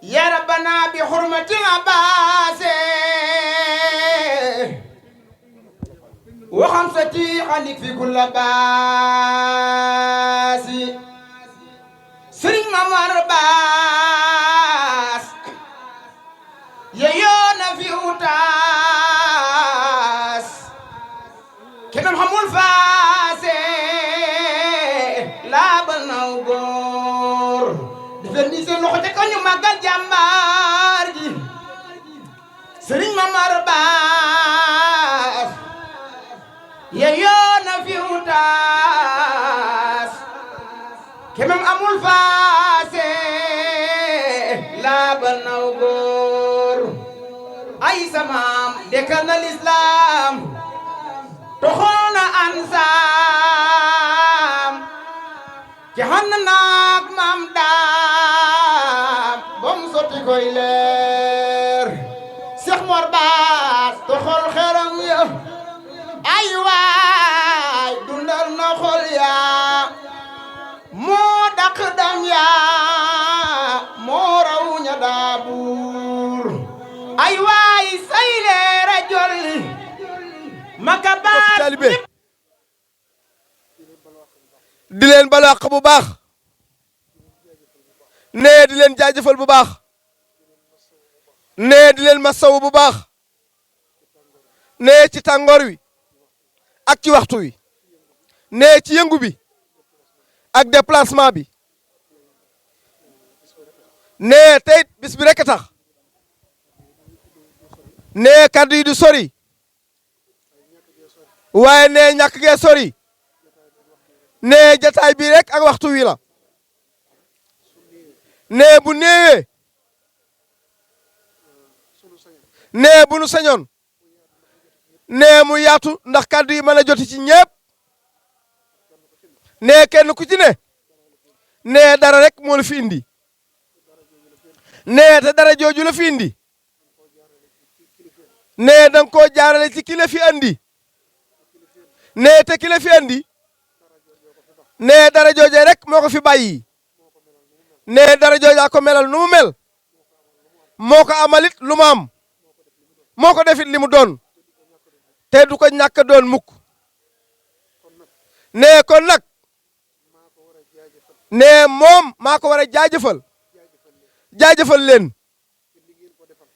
يا ربنا بحرمة العباس وخمسة عنك في كل باس سرين ممر باس ييونا في أوتاس كنم حمول فاس لا بنوغور دفني سن لوخو تي كانيو ماغال جامبار جي سرين ممر باس ييونا في أوتاس كمم أمول فاسي لا بنوغور أي سمام دكان الإسلام تخونا أنسام جهنم مام دام بوم سوتي كويلر شيخ مرباس تخول خيرم يا أي واي دندal na xol ya moo daq dam yaa moo raw ña daabuur ay waay say leera jolli maka baat taalibe di leen balu àq bu baax nee di leen jaajëfal bu baax nee di leen masawu bu baax nee ci tàngoor wi ak ci waxtu wi nee ci yëngu bi ak déplacement bi nee tey bis bi rek tax nee kaddu yi du sori waaye nee ñàkk gee sori nee jataay bi rek ak waxtu wi la nee bu néewee nee bu nu sañoon nee mu yaatu ndax kaddu yi mën a joti ci ñépp nee kenn ku ci ne nee dara rek moo la fi indi nee te dara jooju la fi indi nee danga koo jaarale ci ki la fi andi nee te ki la fi andi nee dara jooje rek moo ko fi bàyyi nee dara joojaa ko melal nu mu mel moo ko amalit lu mu am moo ko defit li mu doon te du ko ñàkk doon mukk nee kon nag nee moom maa ko war a jaajëfal leen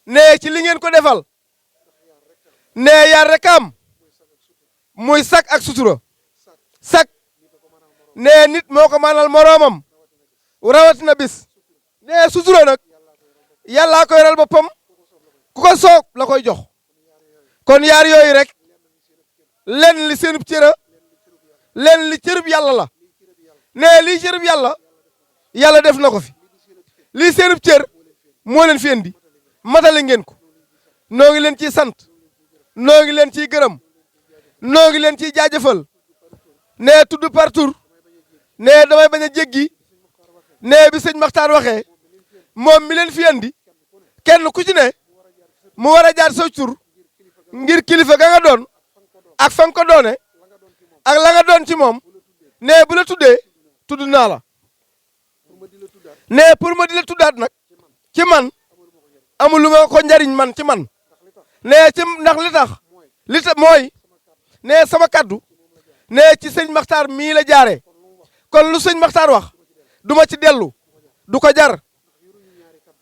nee ci li ngeen ko defal nee yar rek am muy sak ak sutura sak nee nit moo ko manal moroomam rawatina bis nee sutura nag yàllaa koy ral boppam ku ko soob la koy jox kon yaar yooyu rek lenn li seenub cëra lenn li cërub yàlla la nee lii cërub yàlla yàlla def na ko fi lii seenub cër moo leen fi indi matale ngeen ko noo ngi leen ciy sant noo ngi leen ciy gërëm noo ngi leen ciy jaajëfal nee tudd par tur nee damay bañ a jéggi nee bi sëñ Maxtaar waxee moom mi leen fi indi kenn ku ci ne mu war a jaar sa tur ngir kilifa ga nga doon ak fa nga ko doone ak la nga doon ci moom nee bu la tuddee tudd naa la nee pour ma di la tuddaat nag ci man amul lu ma ko njariñ man ci man nee ci ndax li tax mooy nee sama kaddu nee ci sëñ Maxtaar mii la jaaree kon lu sëñ Maxtaar wax du ma ci dellu du ko jar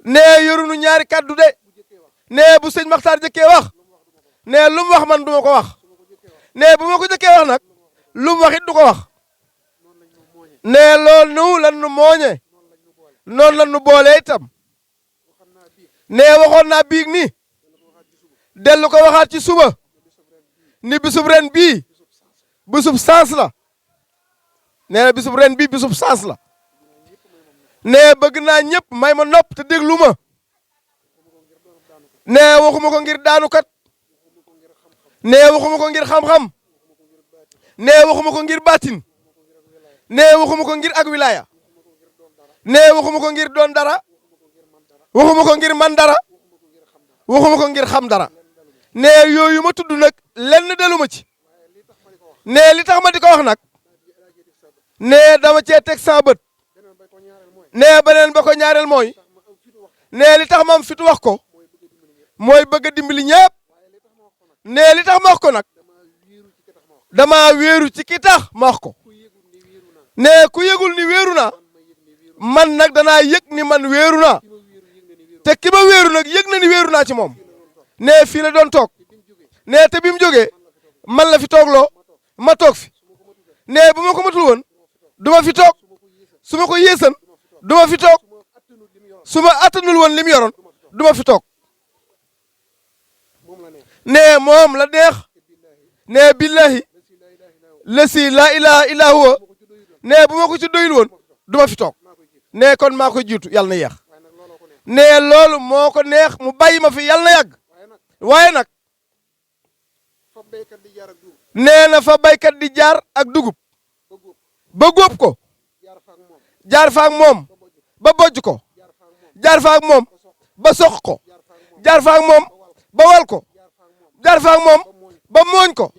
nee yorunu ñaari kaddu de nee bu sëñ Maxtaar jëkkee wax nee lu mu wax man du ma ko wax nee bu ma ko jëkkee wax nag lu mu wax it du ko wax nee loolu lan nu mooñe noonu lan nu boole itam nee waxoon naa biig ni dellu ko waxaat ci suba ni bisub ren bii bisub sens la nee na bisub ren bii bisub sens la nee bëgg naa ñëpp may ma nopp te déglu ma nee waxuma ko ngir daanukat nee waxuma ko ngir xam-xam nee waxuma ko ngir baatin nee waxuma ko ngir ak wilaya nee waxuma ko ngir doon dara waxuma ko ngir man dara waxuma ko ngir xam dara nee yooyu ma tudd nag lenn deluma ci nee li tax ma di ko wax nag nee dama cee teg sa bët nee beneen ba ko ñaareel mooy nee li tax ma am fitu wax ko mooy bëgg a dimbali ñëpp nee li tax ma wax ko nag dama wéeru ci ki tax ma wax ko nee ku yëgul ni wéeru naa man nag danaa yëg ni man wéeru naa te ki ma wéeru nag yëg na ni wéeru naa ci moom nee fii la doon toog nee te bi mu jógee man la fi toogloo ma toog fi nee bu ma ko matul woon du ma fi toog su ma ko yéesan du ma fi toog su ma attanul woon li mu yoroon du ma fi toog nee moom la neex nee billahi lasi laa ilaha illa huwa nee bu ma ko ci doyul woon du ma fi toog nee kon maa ko jiitu yàlla na yeex nee loolu moo ko neex mu bàyyi ma fi yàlla na yàgg waaye nag nee na fa baykat di jaar ak dugub ba góob ko jaar fa ak moom ba bojj ko jaar fa ak moom ba sox ko jaar fa ak moom ba wal ko jaar fa ak moom ba mooñ ko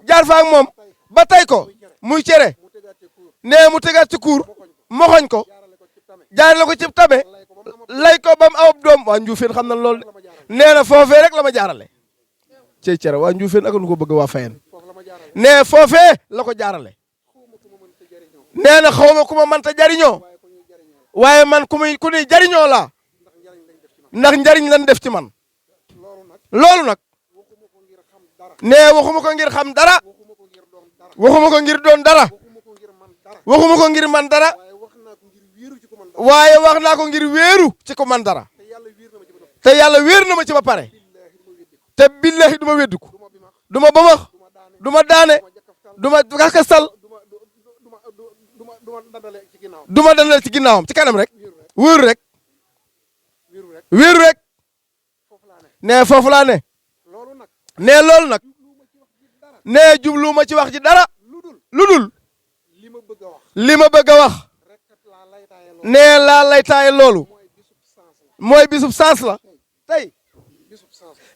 jaar fa ak moom ba tay ko muy cere nee mu tegaat ci kuur moxoñ ko jaarale ko ci tabe lay ko ba mu awab doom waa Njuufeen xam na loolu de nee na foofee rek la ma jaarale cey cere waa Njuufeen ak nu ko bëgg waa Fayen nee foofee la ko jaarale nee na xaw ma ku ma mënta jariñoo waaye man ku ni jariñoo laa ndax njariñ lan def ci man loolu nag nee waxuma ko ngir xam dara waxuma ko ngir doon dara waxuma ko ngir man dara waaye wax naa ko ngir wéeru ci ko man dara te yàlla wéer na ma ci ba pare te billahi du ma weddiku du ma bamax du ma daane du ma kakasal du ma dandale ci ginnaawam ci kanam rek wéeru rek wéeru rek nee foofu laa ne nee loolu nag nee jubluuma ci wax ji dara lu dul li ma bëgg a wax nee laa lay taaye loolu mooy bisub sens la tey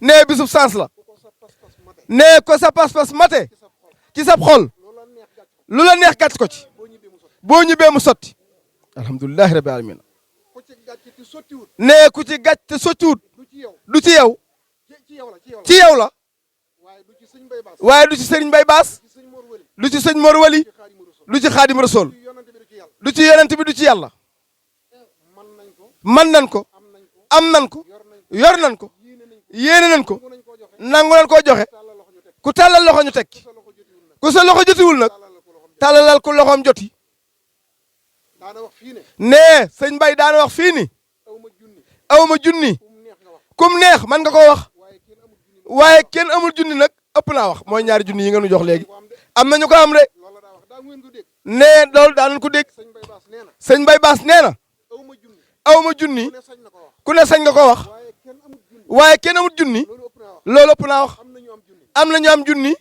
nee bisub sens la nee ko sa pas-pas mate ci sab xol lu la neex gàcc ko ci boo ñibbee mu sotti alhamdulilahi rabbil alamin nee ku ci gàcc te sottiwut du ci yow ci yow la waaye du ci sëriñ Mbay Baas du ci sëñ Mor Wali du ci Xaadim Rasul du ci yonent bi du ci yàlla man nan ko am nan ko yor nan ko yéene nan ko nangu nan koo joxe ku tàllal loxo ñu tekki ku sa loxo jotiwul nag tàllalal ku loxoom joti nee sëñ Mbay daana wax fii ni aw ma junni kum neex man nga koo wax waaye kenn amul junni nag ëpp naa wax mooy ñaari junni yi nga nu jox léegi am na ñu ko am de nee loolu daan nañ ko dégg sëñ Mbay Baas nee na aw ma junni ku ne sañ nga ko wax waaye kenn amul junni loolu ëpp naa wax am na ñu am junni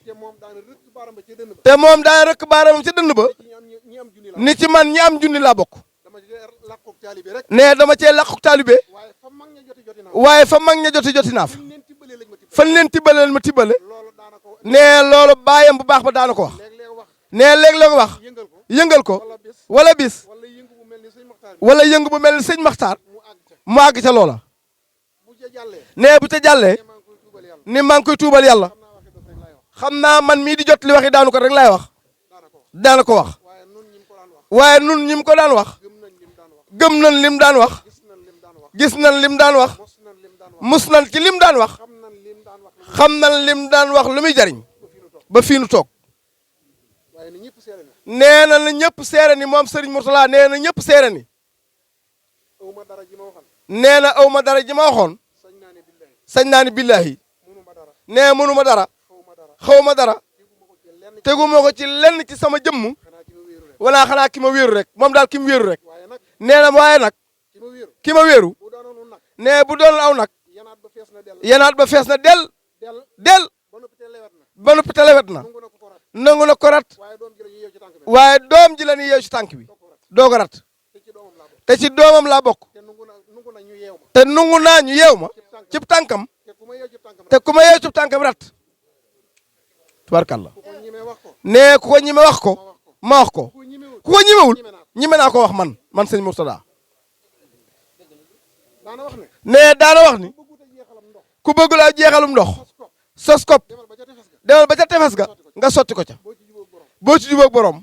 te moom daan rëkk baaramam ca dënd ba ni ci man ñi am junni laa bokk nee dama cee làquk taalibe waaye fa mag ña joti naa fa fan leen tibbale ma tibbale nee loolu baayam bu baax ba daana ko wax nee léeg-léeg wax yëngal ko wala bis wala yëngu bu mel ni sëñ Maxtaar mu àgg ca loola nee bu ca jàllee ni maa ngi koy tuubal yàlla xam naa man mii di jot li waxi daanu ko rek laay wax daana ko wax waaye nun ñi mu ko daan wax gëm nañ lim daan wax gis nañ lim daan wax mus nañ ci lim daan wax xam nañ lim daan wax lu muy jariñ ba fii nu toog nee na ñëpp seere ni moom Serigne Mourtala nee na ñëpp seere ni nee na aw ma dara ji ma waxoon sañ naa ni billahi nee mënuma dara xaw ma dara teguma ko ci lenn ci sama jëmm wala xanaa ki ma wéeru rek moom daal ki mu wéeru rek nee na waaye nag ki ma wéeru nee bu doon aw nag yenaat ba fees na del ba noppi te lewet na nangu na ko rat waaye doom ji la ni yeew ci tànk bi doo ko rat te ci doomam laa bokk te nungu naa ñu yeew ma cib tànkam te ku ma yeew cib tànkam rat tubarkalla nee ku ko ñime wax ko ma wax ko ku ko ñimewul ñime naa ko wax man sëñ Mourtada daana wax ne nee daana wax ni bëggut a jeexalam ndox ku bëgg laa jeexalum ndox sos ko sos kopp demal ba ca tefes ga demal ba ca tefes ga nga sotti ko ca boo ci jubóog borom boo ci jubóog borom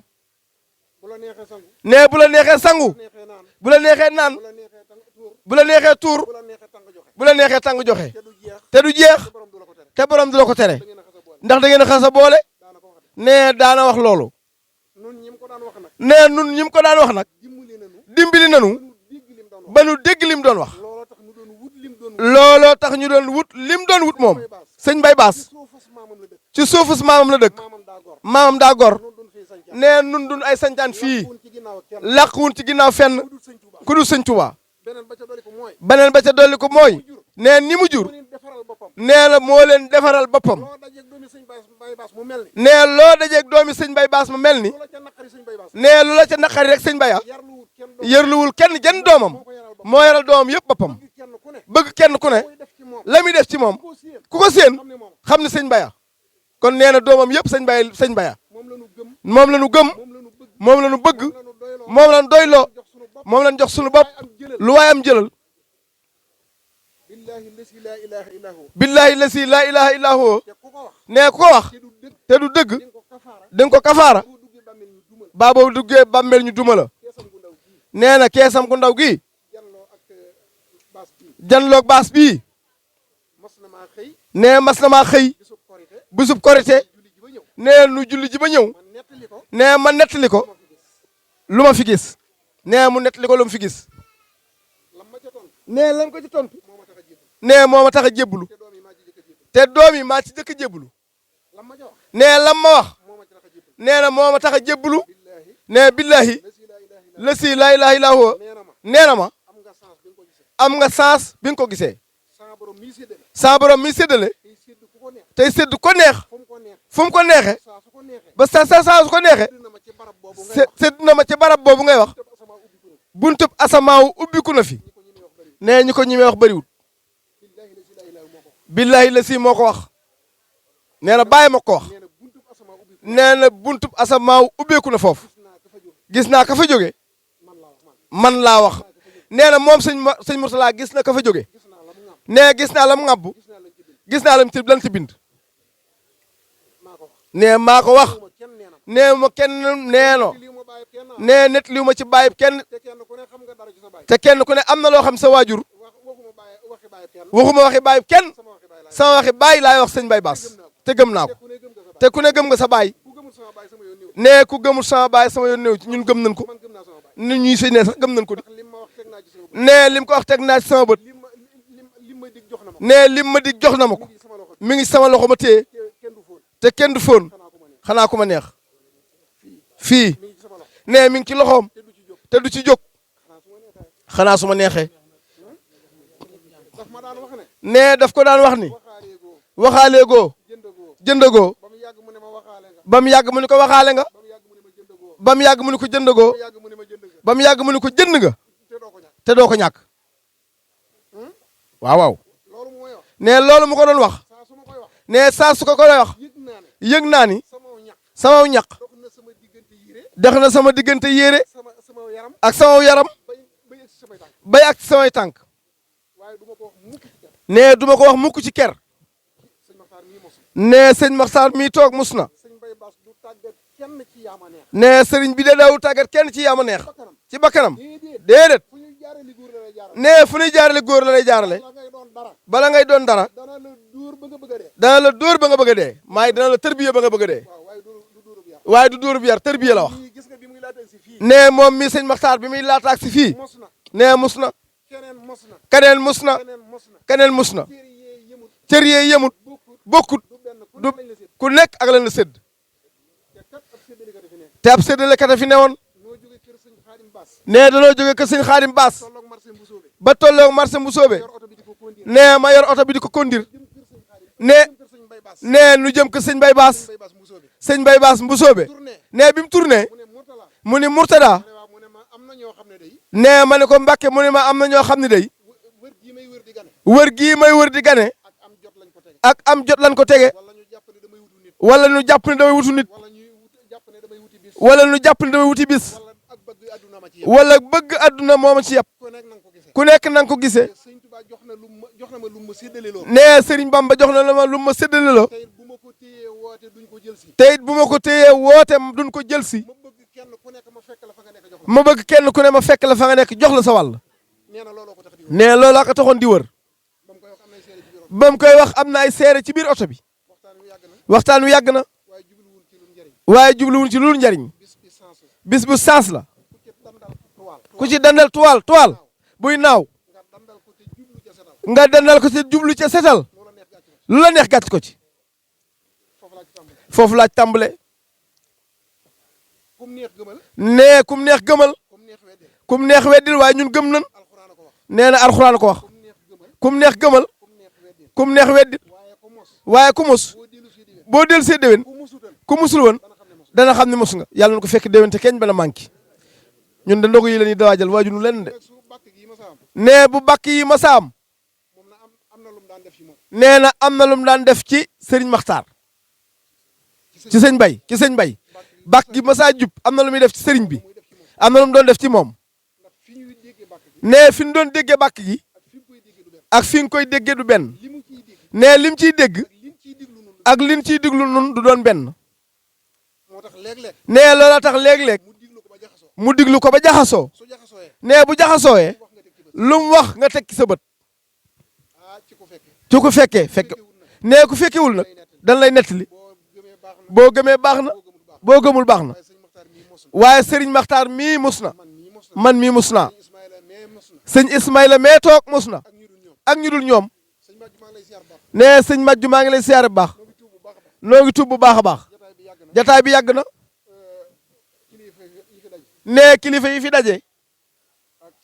bu la neexee sangu nee bu la neexee sangu neexee naan bu la neexee naan bu la neexee tàng tuur bu la neexee tuur bu la neexee tàng joxe bu la neexee tàng joxe te du jeex te du jeex borom du la ko tere te borom du la ko tere da ngeen a xasa boole ndax da ngeen a xas a boole daana ko wax nee daana wax loolu de nun ñi mu ko daan wax nag nee nun ñi mu ko daan wax nag dimbali nañu dimbali nanu nu dégg lim doon wax ba nu dégg lim doon wax looloo tax nu doon wut lim doon wut looloo tax ñu doon wut lim doon wut moom sëñ Mbay Baas suufus maamam la dëkk ci suufus maamam la dëkk maamam daa gor maamam daa gor nun doon fii sañca nee nun dun ay sañcaan fii wun ci ginnaaw kenn làquwun ci ginnaaw fenn ku dul sëñ Tuubaa ku dul sëñ Tuubaa beneen ba ca dolli ko mooy beneen ba ca dolli ko mooy nee ni mu jur mu leen defaral boppam nee na moo leen defaral boppam loo dajeeg doomi sëñ Bay Baas mu mel ni nee loo dajeeg doomi sëñ Bay Baas mu mel ni lu la ca naqari sëñ Bay Baas nee lu la ca naqari rek sëñ Baya yarlu wut kenn doom yërluwul kenn jenn doomam moo ko yaral boppam moo yaral doomam yëpp boppam bëgg kenn ku ne bëgg kenn ku ne muy def ci moom la muy def ci moom koo séen ku ko séen xam ne moom xam ne sëñ Baya kon nee na doomam yëpp sëñ Baya moom la nu gëm moom la nu gëm moom la nu bëgg moom la nu bëgg moom la nu doyloo moom la nu doyloo jox sunu bopp moom la nu jox suñu bopp waaye am jëlal lu waay am jëlal billahi lasi la ilaha illa hu billahi lasi laa ilaha illa huwa te ku ko wax nee ku ko wax te du dëgg te du dëgg di nga ko kafaara da nga ko kafaara boo duggee bàmmeel ñu dumal baa boobu duggee bàmmeel ñu duma la keesam gu ndaw gii nee na keesam ku ndaw gi jàlloo ak baas bii janloog baas bii mos na maa xëy nee mas na maa xëy bisub korite bisub korite julli ji ba ñëw nee nu julli ji ba ñëw man nettali ko nee ma nettali ko moo fi gis lu ma fi gis nee mu nettali ko lu mu fi gis lam ma ca tontu nee lan ko ci tontu moo ma tax a jébbu nee moo ma tax a jébbulu te doom yi maa ci jëkk a jébbu te doom yi maa ci jëkk a jébbulu lam ma ca wax nee lam ma wax moo ma tax a jébbu nee na moo ma tax a jébbulu billahi nee billahi lasi la ilaha illa la si laa ilaha illa huwa nee na ma nee na ma am nga sens bi nga ko gisee am nga sens bi nga ko gisee sama borom mii séddale sa borom mi séddale tey sédd ku ko neex tey sédd ko neex fu mu ko neex fu mu ko neexee saa su ko neexee ba saa su ko neexee sédd na ma ci barab boobu ngay wax sédd na ma ci barab boobu ngay wax tëb sama ubbi ko buntub asamaawu ubbiku na fi ñi ko ñi may wax bëri nee ñi ko ñimee wax bëriwul billahi lasi la ilaha moo ko wax billahi la si moo ko wax nee na bàyyi ma ko wax nee na buntub asama ubbi ko nee na buntub asamaawu ubbeeku na foofu gis naa ka fa jóge gis naa ka fa jóge man laa wax man man laa wax nee na moom sëñ Murtala gis na ka fa jóge gis naa la mu ngam nee gis naa la mu ŋàbbu gis naa lañ ci bind gis naa lan ci bind maa ko wax nee maa ko wax ma kenn nee na nee ma kenn neeno lii ma bàyyi kenn nee net liwu ma ci bàyyib kenn te kenn ku ne xam nga dara ci sa bàyyi te kenn ku ne am na loo xam sa waajur waxuma bàyyi waxi bàyyi kenn waxuma waxi bàyyib kenn sama waxi bàyyi laa sama waxi bàyyi laay wax sëñ Bay Baas te gëm naa ko te ku ne gëm nga sa bàyyi te ku ne gëm nga sa bàyyi ku gëmul sama bàyyi sama yoon néew nee ku gëmul sama bàyyi sama yoon néew ci ñun gëm nañ ko man gëm naa sama bàyyi nit ñuy sëy ne sax gëm nañ ko di ndax lim ma wax teg naa ci sama bët nee lim ko wax teg naa ci sama bët lim ma dig jox na ma ko nee lim ma dig jox na ma ko ngi sama loxo mi ngi sama loxo ma téye kenn du fóon te kenn du fóon xanaa ko ma neex xanaa ku ma neex fii mi ngi ci sama loxo nee mi ngi ci loxoom te du ci jóg te du ci jóg xanaa su ma neexee xanaa su ma neexee daf ma daan wax ne nee daf ko daan wax ni waxaalee goo waxaalee goo jëndagoo jëndagoo ba mu yàgg mu ne ma waxaale nga ba mu yàgg mu ni ko waxaale nga ba mu yàgg mu ne ma jëndagoo ba mu yàgg mu ni ko jëndagoo ba mu yàgg mu ne ma jënd nga ba mu yàgg mu ni ko jënd nga te doo ko ñàkk te doo ko ñàkk waaw waaw loolu mu may wax nee loolu mu ko doon wax saa su ma koy wax nee saa su ko koy wax yëg naa ne yëg naa ni sama ñàkk sama ñaq dox na sama diggante yére dex na sama diggante yére sama yaram ak sama yaram bay yëg si samay tànk bay ak samay tànk waaye du ma ko wax mukk ci kenn nee du ma ko wax mukk ci ker sëñ Maxtaar mii mos nee sëñ Maxtaar mii toog mus na sëñ Bay Baas du tàggat kenn ci yaama neex nee sëriñ bi de daawul tàggat kenn ci yaama neex bakkanam ci bakkanam déedéet déedéet fu ñuy jaarale góor la lay jaarale nee fu ñuy jaarale góor la lay jaarale la ngay doon dara bala ngay doon dara dana la dóor ba nga bëgg a dee dana la dóor ba nga bëgg a dee maay dana la tërbiye ba nga bëgg a dee waaw waaye du dóorub yar waaye du dóorub yar tërbiye la wax ñii gis nga bi muy laata si fii nee moom mii sëñ Maxtaar bi muy laataak si fii mos na nee mus na keneen mos na keneen mus na keneen mos na keneen mus na téere yee yëmut cër yee yemut bokkut du benn ku du nekk lañ la sédd ku nekk ak lan la sédd te kat ab séddale ka defi nekk te ab séddalekat a fi newoon noo jóge kër sëñ Xaadim Baas nee danoo jóge kër sëñ Xaadim Baas tolloog marché bu soobe ba tolloog marché bu soobe yor oto bi di ko conduire nee ma yor oto bi di ko conduire nee jëm kër sëñ Bay Baas nee nu jëm kër sëñ Bay Baas Bay Baas bu soobe sëñ Bay Baas bu soobe tourné nee bi mu tourné mu ne Murtala mu ni Murtada mu ne waaw mu ne ma am na ñoo xam ne day nee ma ne ko Mbàkke mu ni ma am na ñoo xam ne day wër gii may wër di gane wër gii may wër di gane ak am jot lañ ko tege ak am jot lan ko tege wala ñu jàpp ne damay wutu nit wala nu jàpp ne damay wutu nit wala ñuy jàpp ne damay wuti bis wala nu jàpp ne damay wuti bis wala ak bëgg àdduna ma ci yem wala bëgg àdduna mooma ci yàpp ku nekk na nga ko gisee ku nekk na nga ko gisee sëñ lu ma séddale loo. nee Serigne Bamba jox na ma lu ma séddale loo. tey bu ma ko téyee woote duñ ko jël si. te it bu ma ko téyee woote duñ ko jël si. ma bëgg kenn ku nekk ma fekk la fa nga nekk jox la. ma bëgg kenn ku ne ma fekk la fa nga nekk jox la sa wàll. nee na looloo ko tax di wër. nee loolaa ko taxoon di wër. ba mu koy wax am na ay seede ci biir oto. ba mu koy wax am na ay seere ci biir oto bi. waxtaan wi yàgg na. waxtaan wi yàgg na. waaye jubluwul ci lu njëriñ. waaye jubluwul ci lu njariñ. bis bi sens la. bis bu sens la. ku ci dandal tuwaal. ku ci dandal tuwaal buy naaw nga dandal ko te jublu ca setal. nga dandal ko ci jublu ca setal lu la neex gàcce ko. lu la neex gàcc ko ci. foofu laa ci tàmbalee. foofu laaj tàmbale. kum neex gëmal. nee kum neex gëmal. kum neex weddil. kum neex weddil waaye ñun gëm nan. alxuraan ko wax. nee na alxuraan ko wax. kum neex gëmal. kum neex gëmal. kum neex weddil. kum neex weddil waaye ku mos. waaye ku mus boo dellu si diwén. boo del see déwén ku musutal. ku musul woon dana xam ne mos. dana xam ne mos nga yàlla na ko fekk déwén te keñ bana manqué ñun de ndogu yi la ñuy dawaajal waaju nu leen de. rek su bàkk gi ma sa am. nee bu bàkk yi ma saam moom na am na lu mu daan def ci moom. nee na am na lu mu daan def ci Serigne Makhtar ci sëñ Bay ci sëñ Bay bàkk gi ma saa jub am na lu muy def ci Serigne bi am na lu mu doon def ci moom. ndax fi ñuy déggee bàkk gi. nee fi ñu doon déggee bàkk gi ak fi mu koy déggee du benn. ak fi nga koy déggee du benn. li mu ciy dégg. nee lim ciy dégg ak liñ ciy diglu noonu. ak liñ ciy diglu nun du doon benn. moo tax léeg-léeg. nee loola tax léeg-léeg mu diglu ko ba jaxasoo. mu diglu ko ba jaxasoo. su jaxasooyee. nee bu jaxasooyee wax nga teg ci bët. lu mu wax nga teg ci sa bët. ah ci ko fekkee. ci ku fekkee fekk nee ku fekkewul nag dan lay nettali boo gëmee baax na. boo gëmee baax na boo gëmul baax na. boo gëmul baax na waaye Serigne Makhtar mii mus na man mii mos na. man mii mus naa Ismaïla mais mos na. sëñ Ismaïla mee toog mus na ak ñu dul ñoom. ak ñu dul ñoom sëñ Badji maa ngi lay ziar baax. nee sëñ Majju maa ngi lay siyaare bu baax noo ngi tuub bu baax a baax. noo ngi tuub bu baax a baax jotaay bi yàgg na. jataay bi yàgg na kilifa yi fi daj. nee kilifa yi fi daje ak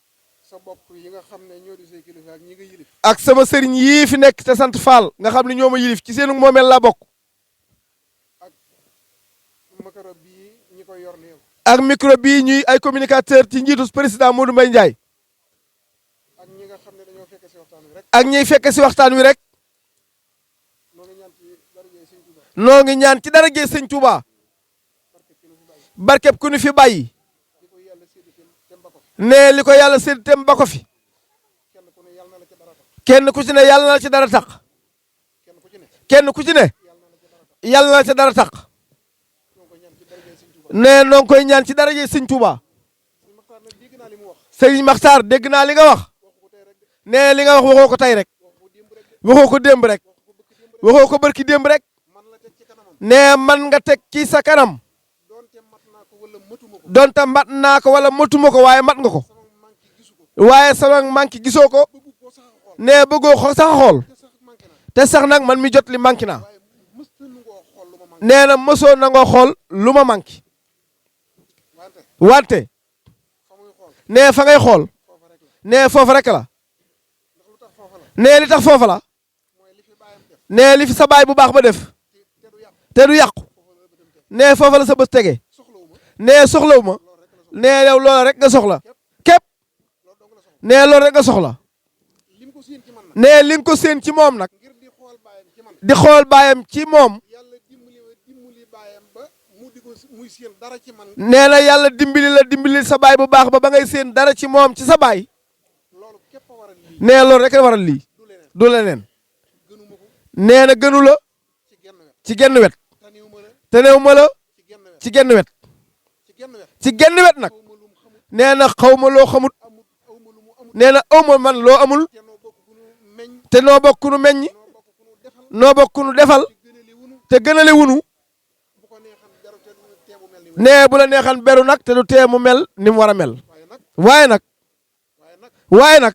sa bokk yi nga xam ne ñoo di say kilifa ak ñi nga yilif. ak sama sëriñ yii fi nekk te sant Fall nga xam ne ñoo ma yilif ci seenu moomeel laa bokk ak makaro bii ñi koy yor néew. ak micro bii ñuy ay communicateur ci njiitu président Modou Mbaye Ndiaye ak ñi nga xam ne dañoo fekk si waxtaan wi rek. ak ñiy fekk si waxtaan wi rek noo ngi ñaan ci darajay sëñ Tuuba. noo ngi ñaan ci dara jee sëñ Touba barkeb ku ñu fi bàyyi di ko yàlla séddi tem ba ko fi. nee li ko yàlla sédd tem ba ko fi kenn ku ne yàlla na la ca dara tax. kenn ku ci ne yàlla na la ci dara tax kenn ku ci ne. kenn ku ci ne yàlla na la ci dara tax ñoo ngi koy ñaan ci darajay sëñ Tuuba. nee noo ngi koy ñaan ci dara jee sëñ Touba sëñ Maxtaar nag dégg naa li mu wax. Serigne Makhtar dégg naa li nga wax waxu ko tey rek de. nee li nga wax waxoo ko tey rek waxu ko démb rek de. waxoo ko démb rek waxoo ko barki démb rek man la teg ci kanamam. nee man nga teg ci sa kanam doonte mat naa ko wala matuma ko. donte mat naa ko wala matuma ko waaye mat nga ko sama manqué gisu ko. waaye sama manqué gisoo ko bëggu ko sax a xool. nee bëggoo sax a xool te sax manqué naa. te sax nag man mi jot li manqué naa waaye mësta nu ngoo xool lu ma manqué. nee na mësoo nangoo xool lu ma manqué wante wante fa muy xool. nee fa ngay xool foofa rek la. nee foofa rek la ndax lu tax foofa la. nee li tax foofa la mooy li fi bàyyam def. nee li fi sa baay bu baax ba def te du yàqu. te du yàqu foofa la bëtam teg. nee foofa la sa bës tege soxlawu ma. nee soxlawu ma loolu rek la soxla. nee yow loola rek nga soxla képp loolu dong la soxla. nee loolu rek nga soxla lim ko séen ci man nag. nee li nga ko séen ci moom nag ngir di xool bàyyam ci man. di xool baayam ci moom yàlla dimbali bàyyam ba mu di ko muy séen dara ci man. nee na yàlla dimbali sa baay bu baax ba ngay séen dara ci moom ci sa baay loolu képp a waral lii. nee loolu rek a waral lii du leneen. du leneen gënuma ko nee na gënu la ci genn wet. ci genn wet taniwu ma la te néew ma la ci genn wet. ci genn wet ci genn wet. ci genn wet nag xaw ma lu mu xamut. nee na xaw ma loo xamut amut aw ma lu mu amut. nee na aw ma man loo amul te noo bokk ku nu meññ. te noo bokk nu meññ noo bokk ku nu defal. noo bokk nu defal te gënale wunu. te gënale wunu bu ko neexan jaru te teebu mel ni nee bu la neexan beru nag te du tee mu mel ni mu war a mel waaye nag waaye nag waaye nag waaye nag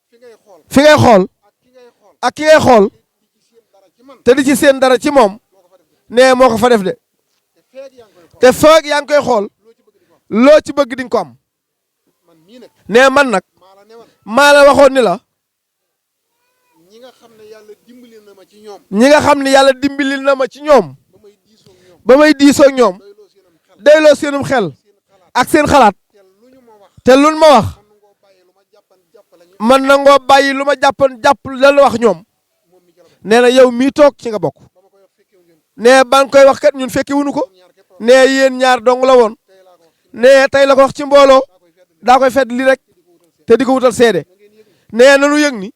fi ngay xool. fi ngay xool ak ki ngay xool. ak ki ngay xool di ci séen dara ci man. te di ci seen dara ci moom moo ko fa def de. nee moo ko fa def de te feeg yaa ngi koy xool. te foog yaa ngi koy xool loo ci bëgg di ko am. loo ci bëgg di nga ko am man mii nag. nee man nag maa la newoon. maa la waxoon ni la ñi nga xam ne yàlla dimbali na ma ci ñoom. ñi nga xam ne yàlla dimbalil na ma ci ñoom ba may diisoo ak ñoom. ba may diisoo ak ñoom doyloo seenam xel. doyloo seenum xel seen xalaat. ak seen xalaat te lu ñu ma wax. te luñ ma wax man ngoo bàyyi lu ma jàppan jàpp la ñu. man nangoo bàyyi lu ma jàpp la wax ñoom moom mi jala nee na yow mii toog ci nga bokk ba ma koy wax fekkewu ngeen. nee ba nga koy wax kat ñun fekke wuñu ko ñoom ñaar képp a wax. nee yéen ñaar dong la woon tey laa ko wax. nee tey la ko wax ci mbooloo daa koy fedd li daa koy fedd li rek di ko wutal seen. te di ko wutal seede na ngeen yëg ni nee nanu yëg ni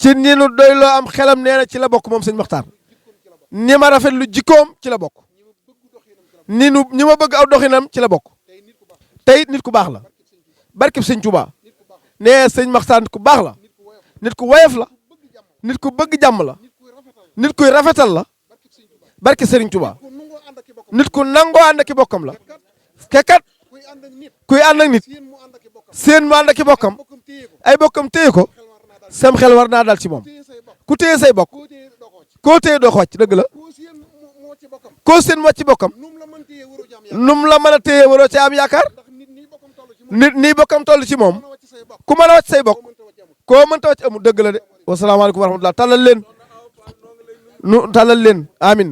ci ni nu doyloo am xelam nee na ci la bokk moom sëñ Maxtaar ni ma rafet lu jikkoom ci la bokk ñi ma bëgg aw doxinam ci la bokk tey nit ku baax la barkib sëñ Tuubaa nee sëñ Maxtaar nit ku baax la nit ku woyof la nit ku bëgg jàmm la nit kuy rafetal la barki sëriñ Tuubaa nit ku nangoo ànd ak i bokkam la te kat kuy ànd ak nit seen mu ànd ak i bokkam ay bokkam téye ko sam xel war naa dal ci moom ku téye say bokk koo téye doo ko wàcc dëgg la koo seen moo ci bokkam num la mën a téye waroo ci am yaakaar nit nii bokkam toll ci moom ku mën a wàcc say bokk koo mënta wàcc amul dëgg la de wasalaamaaleykum wa rahmatulah tàllal leen nu tàllal leen amin